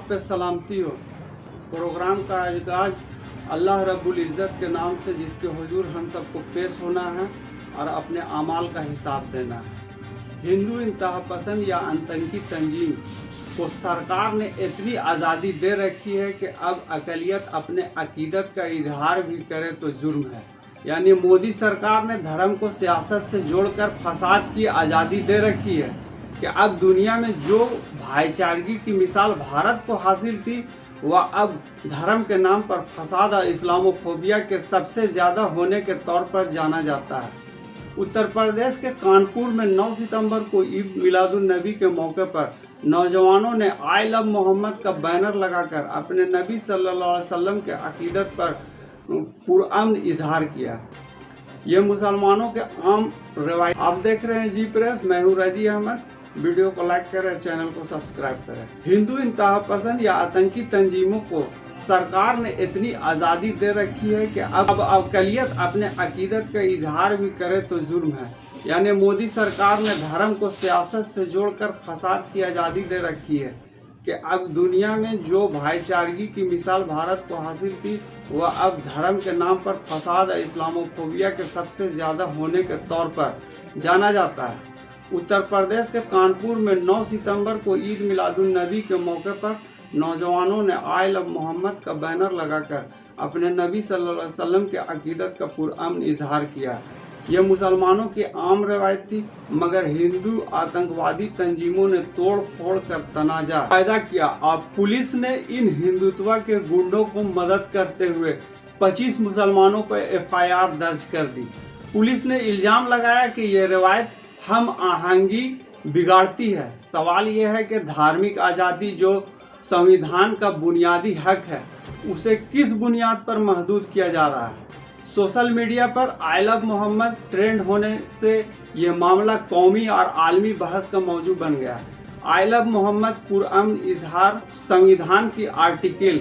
पे सलामती हो। प्रोग्राम का आगाज अल्लाह रब्बुल इज़्ज़त के नाम से, जिसके हुजूर हम सबको पेश होना है और अपने अमाल का हिसाब देना है। हिंदू इंतहा पसंद या आतंकी तंजीम को सरकार ने इतनी आज़ादी दे रखी है कि अब अक़लियत अपने अकीदत का इजहार भी करे तो जुर्म है। यानी मोदी सरकार ने धर्म को सियासत से जोड़कर फसाद की आज़ादी दे रखी है कि अब दुनिया में जो भाईचारगी की मिसाल भारत को हासिल थी, वह अब धर्म के नाम पर फसाद और इस्लामोफोबिया के सबसे ज़्यादा होने के तौर पर जाना जाता है। उत्तर प्रदेश के कानपुर में 9 सितंबर को ईद मिलादुन्नबी के मौके पर नौजवानों ने आई लव मोहम्मद का बैनर लगाकर अपने नबी सल्लल्लाहु अलैहि वसल्लम के अकीदत पर पुरअमन इजहार किया। ये मुसलमानों के आम रवायत। आप देख रहे हैं जी प्रेस, मैं हूँ रजी अहमद। वीडियो को लाइक करें, चैनल को सब्सक्राइब करें। हिंदू इंतहा पसंद या आतंकी तंजीमों को सरकार ने इतनी आज़ादी दे रखी है कि अब अक़लियत अपने अकीदत का इजहार भी करे तो जुर्म है। यानी मोदी सरकार ने धर्म को सियासत से जोड़कर फसाद की आज़ादी दे रखी है कि अब दुनिया में जो भाईचारगी की मिसाल भारत को हासिल थी, वह अब धर्म के नाम पर फसाद और इस्लामोफोबिया के सबसे ज़्यादा होने के तौर पर जाना जाता है। उत्तर प्रदेश के कानपुर में 9 सितंबर को ईद मिलादुन्नबी के मौके पर नौजवानों ने आई लव मोहम्मद का बैनर लगाकर अपने नबी सल्लल्लाहु अलैहि वसल्लम के अकीदत का पुरअमन इजहार किया। यह मुसलमानों की आम रवायत थी, मगर हिंदू आतंकवादी तंजीमों ने तोड़ फोड़ कर तनाजा पैदा किया और पुलिस ने इन हिंदुत्व के गुंडों को मदद करते हुए 25 मुसलमानों पर FIR दर्ज कर दी। पुलिस ने इल्ज़ाम लगाया कि यह रवायत हम आहंगी बिगाड़ती है। सवाल यह है कि धार्मिक आज़ादी जो संविधान का बुनियादी हक है, उसे किस बुनियाद पर महदूद किया जा रहा है। सोशल मीडिया पर आई लव मोहम्मद ट्रेंड होने से ये मामला कौमी और आलमी बहस का मौजू बन गया। आई लव मोहम्मद पुरअमन इजहार संविधान की आर्टिकल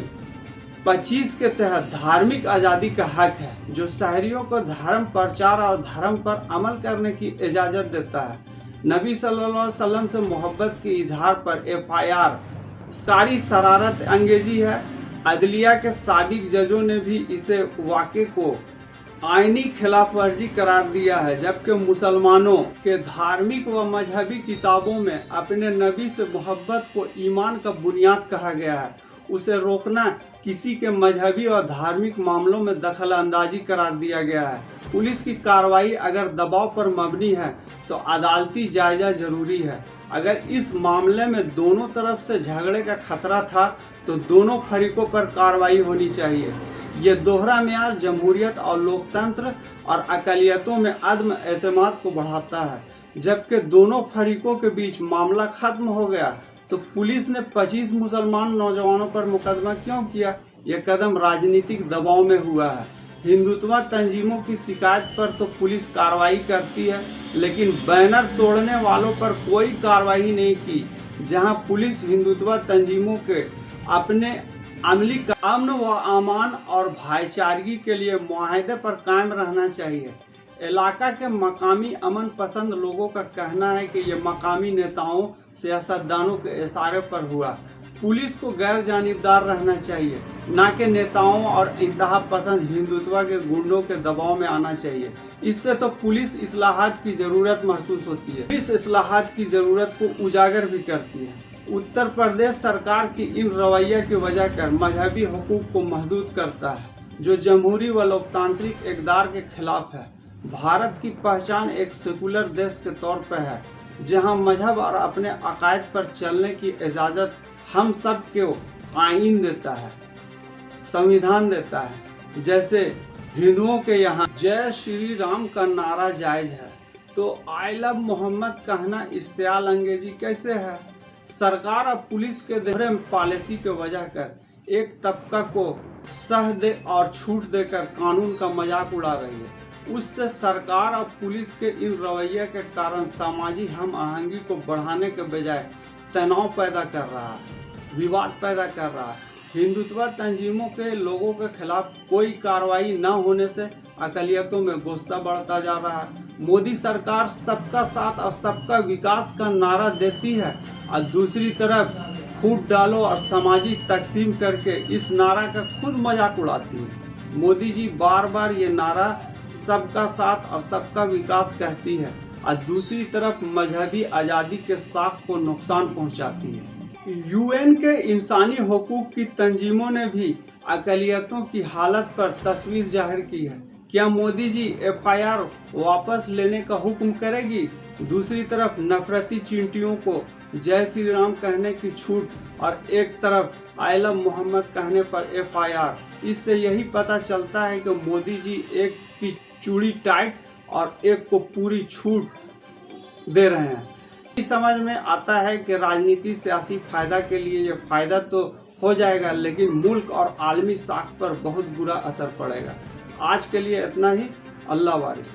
25 के तहत धार्मिक आज़ादी का हक है, जो शहरियों को धर्म प्रचार और धर्म पर अमल करने की इजाज़त देता है। नबी सल्लल्लाहु अलैहि वसल्लम से मोहब्बत के इजहार पर FIR सारी शरारत अंगेजी है। अदलिया के साबिक जजों ने भी इसे वाक़े को आईनी खिलाफ वर्जी करार दिया है, जबकि मुसलमानों के धार्मिक व मजहबी किताबों में अपने नबी से मोहब्बत को ईमान का बुनियाद कहा गया है। उसे रोकना किसी के मजहबी और धार्मिक मामलों में दखल अंदाजी करार दिया गया है। पुलिस की कार्रवाई अगर दबाव पर मबनी है तो अदालती जायजा जरूरी है। अगर इस मामले में दोनों तरफ से झगड़े का खतरा था तो दोनों फरीकों पर कार्रवाई होनी चाहिए। ये दोहरा मेयार जमहूरियत और लोकतंत्र और अक़लियतों में अदम एतमाद को बढ़ाता है। जबकि दोनों फरीकों के बीच मामला खत्म हो गया तो पुलिस ने 25 मुसलमान नौजवानों पर मुकदमा क्यों किया? यह कदम राजनीतिक दबाव में हुआ है। हिंदुत्व तंजीमों की शिकायत पर तो पुलिस कार्रवाई करती है, लेकिन बैनर तोड़ने वालों पर कोई कार्रवाई नहीं की। जहां पुलिस हिंदुत्व तंजीमों के अपने अमली का अमन व अमान और भाईचारगी के लिए मुआहदे पर कायम रहना चाहिए। इलाका के मकामी अमन पसंद लोगों का कहना है कि ये मकामी नेताओं सियासतदानों के इशारे पर हुआ। पुलिस को गैर जानिबदार रहना चाहिए, ना कि नेताओं और इंतहा पसंद हिंदुत्व के गुंडों के दबाव में आना चाहिए। इससे तो पुलिस इस्लाहात की ज़रूरत महसूस होती है। पुलिस इस्लाहात की ज़रूरत को उजागर भी करती है। उत्तर प्रदेश सरकार की इन रवैया की वजह कर मजहबी हुकूक को महदूद करता है, जो जमहूरी व लोकतांत्रिक इक़दार के खिलाफ है। भारत की पहचान एक सेकुलर देश के तौर पर है, जहां मजहब और अपने अकायद पर चलने की इजाज़त हम सब को आईन देता है, संविधान देता है। जैसे हिंदुओं के यहाँ जय श्री राम का नारा जायज़ है, तो आई लव मोहम्मद कहना इस्तेआल अंगेजी कैसे है? सरकार और पुलिस के दोहरे पॉलिसी के वजह कर एक तबका को सह दे और छूट देकर कानून का मजाक उड़ा रही है। उससे सरकार और पुलिस के इन रवैये के कारण सामाजिक हम आहंगी को बढ़ाने के बजाय तनाव पैदा कर रहा है, विवाद पैदा कर रहा है। हिंदुत्व तंजीमों के लोगों के खिलाफ कोई कार्रवाई न होने से अक़लियतों में गुस्सा बढ़ता जा रहा है। मोदी सरकार सबका साथ और सबका विकास का नारा देती है और दूसरी तरफ फूट डालो और सामाजिक तकसीम करके इस नारा का खुद मजाक उड़ाती है। मोदी जी बार बार ये नारा सबका साथ और सबका विकास कहती है और दूसरी तरफ मजहबी आज़ादी के साख को नुकसान पहुंचाती है। यूएन के इंसानी हकूक़ की तंजीमों ने भी अक़लियतों की हालत पर तशवीश जाहिर की है। क्या मोदी जी FIR वापस लेने का हुक्म करेगी? दूसरी तरफ नफरती चींटियों को जय श्री राम कहने की छूट और एक तरफ आई लव मोहम्मद कहने पर FIR। इससे यही पता चलता है कि मोदी जी एक की चूड़ी टाइट और एक को पूरी छूट दे रहे हैं। समझ में आता है कि राजनीति सियासी फायदा के लिए ये फायदा तो हो जाएगा, लेकिन मुल्क और आलमी साख पर बहुत बुरा असर पड़ेगा। आज के लिए इतना ही। अल्लाह वारिस।